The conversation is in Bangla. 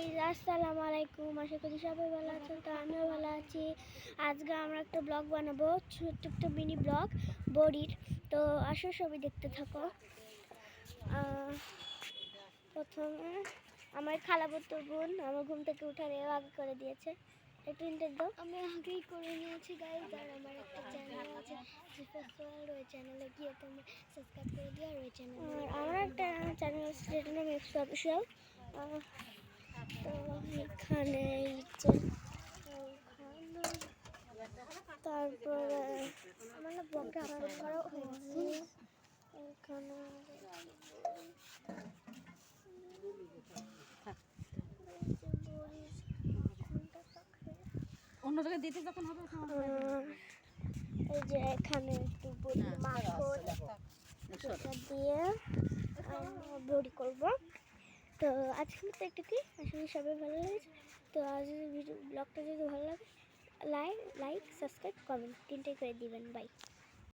গাইস, আসসালামু আলাইকুম। আশা করি সবাই ভালো আছেন। তো আমিও ভালো আছি। আজকে আমরা একটা ব্লগ বানাবো, ছোট্ট একটা মিনি ব্লগ বড়ির। তো আসো সবাই দেখতে থাকো। প্রথমে আমার খালাবুতো বোন আমার ঘুম থেকে উঠারে আগে করে দিয়েছে। একটু ইন্টার দাও। আমি আগেই করে নিয়েছি গাইস। আর আমার একটা চ্যানেল আছে জিফাসওয়ার্ল্ড, ওই চ্যানেলে গিয়ে তোমরা সাবস্ক্রাইব করে দিও। আর ওই চ্যানেলে আমার একটা চ্যানেল আছে যেটার নাম এক্স অফিসিয়াল। তো এখানে তারপরে আমার না ব্লগটা আপলোড করা হয়েছে। এখানে অন্য জায়গায় দিতে যখন হবে এই যে এখানে একটু বড়ি মাখো দিয়ে বড়ি করবো। তো আজকে তো একটু কি আসলে সবাই ভালো লেগেছে। তো আজ ভিডিও ব্লগটা যদি ভালো লাগে লাইক সাবস্ক্রাইব কমেন্ট তিনটাই করে দিবেন। বাই।